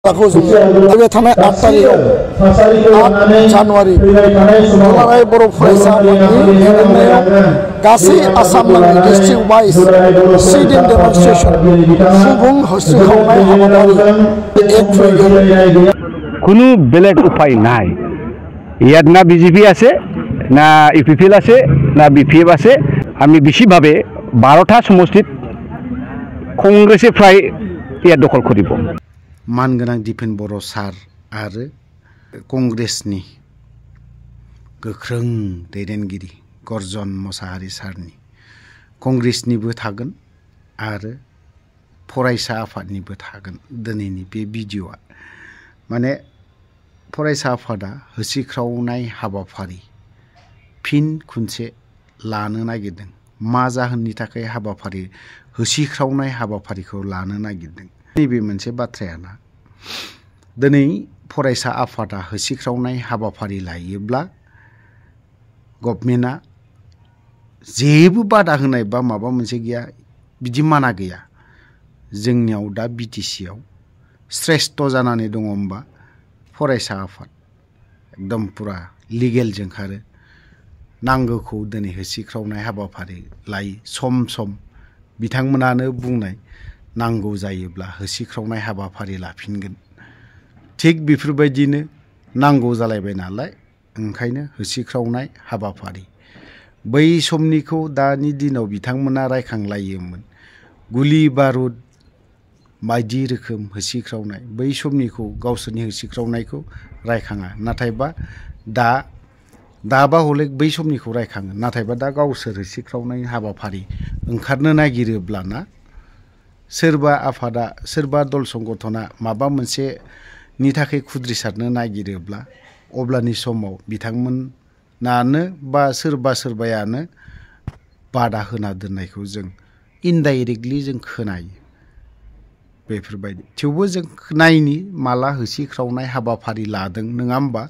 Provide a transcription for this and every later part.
नैबे थानाय 8 तारिखआव 8 जानुवारि दुलाराय बर' फरायसा आफादनि गासै आसाम नाङै डिस्ट्रिक्ट वाइज सिट-इन डेमनस्ट्रेशन सुबुं होस्रिखावनाय हाबाफारि एक फैगोन কোনো বেলেগ উপায় নাই। ইয়াত না বিজেপি আছে, না ইউপিপিএল আছে, না বিপিএফ আছে। আমি বেশিভাবে 12টা সমষ্টিত কংগ্রেসে প্রায় ইয়াত দখল কৰিব। मानगोनां दिपेन बर' सार आरो कंग्रेसनि गोख्रों दैदेनगिरि गर्जन मोसाहारि सारनि कंग्रेसनिबो थागोन आरो फरायसा आफादनिबो थागोन। दिनैनि बे भिडिअआ माने फरायसा आफादा होसिख्रावनाय हाबाफारि फिन खनसे लानो नागिरदों। मा जाहोननि थाखाय हाबाफारि होसिख्रावनाय हाबाफारिखौ लानो नागिरदों नैबे मोनसे बाथ्रायाना दिनै फरायसा आफादा होसिख्रावनाय हाबाफारि लायोब्ला गभर्नमेन्टआ जेबो बादा होनाय बा माबा मोनसे गैया, बिदि माना गैया। जोंनियाव दा बिटिसिआव श्रेष्ठ जानानै दङ होनबा फरायसा आफाद एकदम पुरा लिगेलजों खारो। नांगौखौ दिनै होसिख्रावनाय हाबाफारि लायो। सम सम बिथांमोनानो बुंनाय नांगौ जायोब्ला होसिख्रावनाय हाबाफारि लाफिनगोन। थिग बेफोरबायदिनो नांगौ जालायबाय नालाय ओंखायनो होसिख्रावनाय हाबाफारि बै समनिखौ दानि दिनाव बिथांमोना रायखांलायोमोन। गुलि बारुद बायदि रोखोम होसिख्रावनाय बै समनिखौ गावसोरनि होसिख्रावनायखौ रायखाङा। नाथायबा दाबा हले बै समनिखौ रायखाङो। नाथायबा दा गावसोर होसिख्रावनाय हाबाफारि ओंखारनो नागिरोब्लाना सोरबा आफादा सोरबा दल संगठना माबा मोनसेनि थाखाय खुद्रिसारनो नागिरोब्ला अब्लानि समाव बिथांमोनानो बा सोरबा सोरबायानो बादा होना दोननायखौ जों इनडाइरेक्टलि जों खोनायो। बेफोरबायदि थेवबो जों नायनि माला होसिख्रावनाय हाबाफारि लादों नङा होमबा,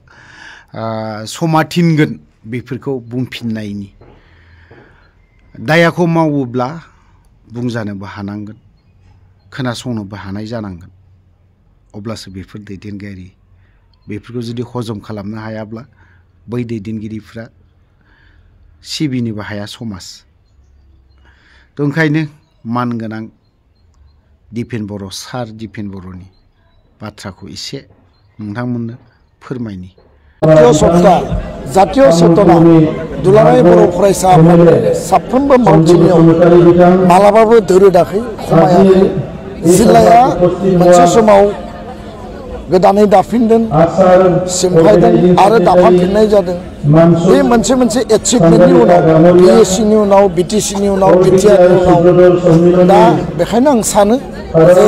समा थिनगोन बेफोरखौ बुंफिननायनि। दायाखौ मावोब्ला बुंजानोबो हानांगोन, खोनासंनोबो हानाय जानांगोन। अब्लासो बेफोर दैदेनगिरि बेफोरखौ जुदि हजम खालामनो हायाब्ला बै दैदेनगिरिफ्रा सिबिनोबो हाया समाज। ओंखायनो मानगोनां दिपेन बर' सार दिपेन बर'नि बाथ्राखौ एसे नोंथांमोननो फोरमायनि। जातीय सत्ता जातीय चेतना दुलाराय बर' फरायसा आफादनि साफ्रोमबो मावथिनियाव मालाबाबो दोरोदाखै, खमायाखै। जिल्लाया मोनसे समाव गोदानै दाफिनदों, सिमफायदों आरो दाफामफिननाय जादों। बे मोनसे एचिभमेन्टनि उनाव पिएससिनि उनाव बिटिसिनि उनाव बिटिआरनि उनाव दा बेखायनो आं सानो जे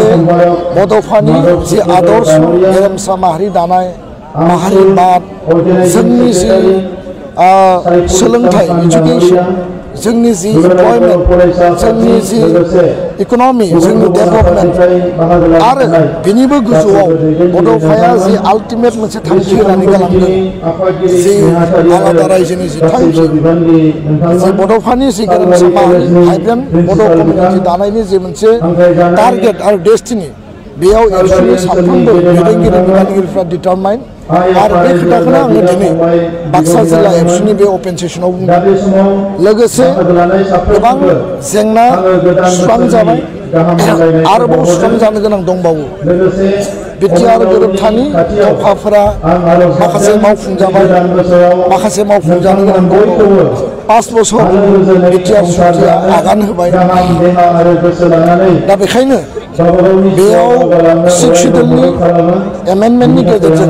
बड'फानि जि आदर्श गेरेमसा माहारि दानाय माहारिबाद, जोंनि जि सोलोंथाइ इडुकेसन, जोंनि जि इमप्लयमेन्ट, जोंनि जि इक'नमि, जोंनि डेभेलपमेन्ट आरो बेनिबो गोजौआव बड'फाया जि आल्टिमेट मोनसे थांखि होनानै गालांदों, जि आलादा रायजोनि जि थांखि, जि बड'फानि जि गेरेमसा माहारि भाइब्रेन्ट बड' कमिउनिटि दानायनि जि मोनसे टारगेट आरो डेस्टिनि, बेयाव एबसुनि साफ्रोमबो दैदेनगिरि बिबानगिरिफ्रा डिटारमाइन। आरो बे खोथाखौनो आङो दिनै बाक्सा जिल्ला एबसुनि बे अपेन सेसनाव बुंदों। लोगोसे गोबां जेंना सुस्रांजाबाय, आरोबाव सुस्रांजानो गोनां दंबावो। बिटिआर गोरोबथानि दफाफोरा माखासे मावफुंजाबाय, माखासे मावफुंजानो गोनां दंबावो। 5 बोसोर बिटिआर सुक्तिया आगान होबाय। दा बेखायनो बेयाव 6 शिड्युलनि एमेन्डमेन्टनि गेजेरजों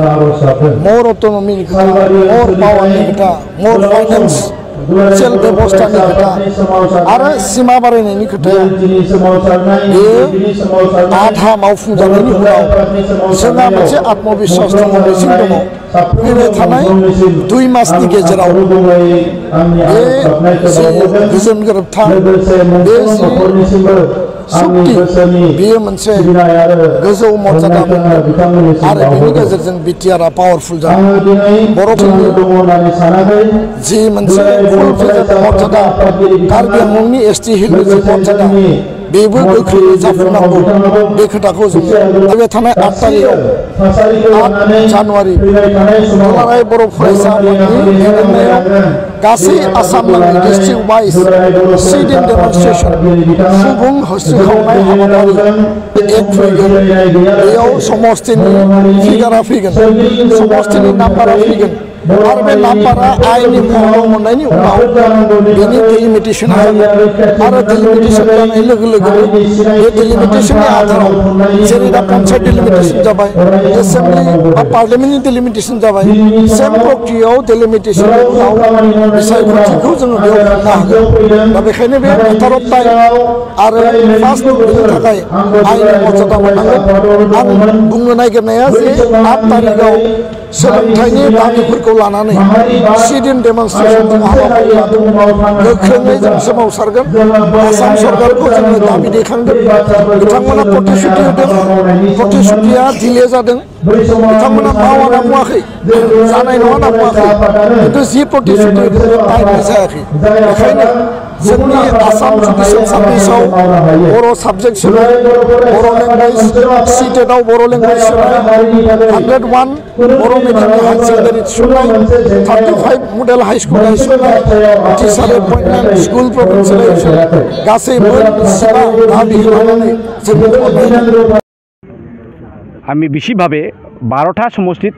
मर अट'नमिनि खोथा, मर पावारनि खोथा, मर फाइनेन्सियेल बेबस्थानि खोथा आरो सिमा बारायनायनि खोथाया बेयो आधा मावफुंजानायनि उनाव जोंहा मोनसे आत्मबिश्वास दङ, मिजिं दङ। फैबाय थानाय 2 मासनि गेजेराव बे जि गोजोन गोरोबथा, बे जि सुक्ति, बेयो मोनसे गोजौ मर्यादा मोनगोन आरो बेनि गेजेरजों बिटिआरआ पावारफुल जागोन। बर'फोरनि जि मोनसे फुल फ्लेजेड मर्यादा, कार्बि आंलंनि एसटि हिलनि जि मर्यादा, बेबो गोख्रैयै जाफुंनांगौ बे खोथाखौ जोङो फैबाय थानाय 8 तारिखआव 8 जानुवारि दुलाराय बर' फरायसा आफादनि दैदेननायाव गासै आसाम नाङै डिस्ट्रिक्ट वाइज सिट इन डेमनस्ट्रेशन सुबुं होस्रिखावनाय हाबाफारि एक फैगोन बेयाव समस्तिनि फिगारा फैगोन समस्तिनि नाम्बारा फैगोन आरो बे नाम्बारा आइननि महराव मोननायनि उनाव बेनि डिलिमिटेसन जागोन आरो डिलिमिटेसन जानाय लोगो लोगोनो बे डिलिमिटेसननि आधाराव जेरै दा पन्सायत डिलिमिटेसन जाबाय एसेम्बलि बा पार्लियामेन्टनि डिलिमिटेसन जाबाय सेम प्रक्रियायाव डिलिमिटेसननि उनाव बिसायख'थिखौ जोङो बेयाव मोननो हागोन दा बेखायनो बे मेटार अफ टाइम आरो फार्स्ट बेनि थाखाय आइननि मर्यादा मोननांगोन आं बुंनो नागिरनाया जे 8 तारिखआव सोलोंथाइनि दाबिफोरखौ लानानै सिट इन डेमनस्ट्रेशन जों हाबाफारि लादों गोख्रोङै जों सोमावसारगोन आसाम सरकारखौ जोङो दाबि दैखांदों बिथांमोना प्रतिश्रुति होदों प्रतिश्रुतिया डिले जादों बिथांमोना मावा ना बुङाखै जानाय नङा ना बुङाखै खिन्थु जि प्रतिश्रुति होदों टाइमनि जायाखै बेखायनो जोंनि आसाम जुडिसियेल सार्भिसाव बर' साबजेक्ट सोनाय बर' लेंगुवेज सिटेटआव बर' लेंगुवेज सोनाय 101 बर' मिडियामनि हायार सेकेन्डारि थिसननाय 35 मडेल हाई स्कुल गायसननाय teacher appointment school province election गासै मोन 7 दाबि लानानै जों আমি বেশিভাবে 12টা সমষ্টিত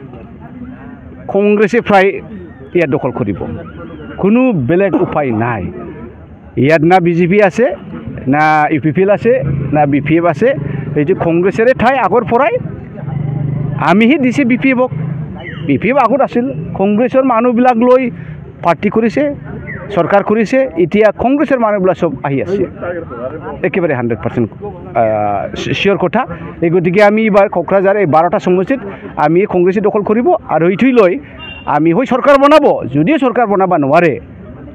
কংগ্রেসে প্রায় ইয়াত দখল কৰিব কোনো বেলেগ উপায় নাই ইয়াত না বিজেপি আছে না ইউপিপিএল আছে না বিপিএফ আছে এই যে কংগ্রেসেৰে ঠাই আগৰ পৰাই আমিহে দিছে বিপিএফক বিপিএফ আগত আছিল কংগ্ৰেছৰ মানুহবিলাক লৈ পাৰ্টি কৰিছে চৰকাৰ কৰিছে এতিয়া কংগ্ৰেছৰ মানুহবিলাক সব আহি আছে একেবাৰে 100% শিওর কথা এই গতিকে আমি এবার কোকরাঝার এই 12টা সমষ্টিত আমি কংগ্রেসে দখল কৰিব আৰু এইটোই লৈ আমি হয় সরকার বনাব যদি সরকার বনাবা নোৱাৰে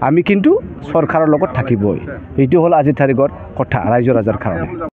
আমি কিন্তু সরকারের লগত থাকিবই এইটো হল আজিৰ তাৰিখৰ কথা ৰাইজৰ ৰাজাৰ কাৰণে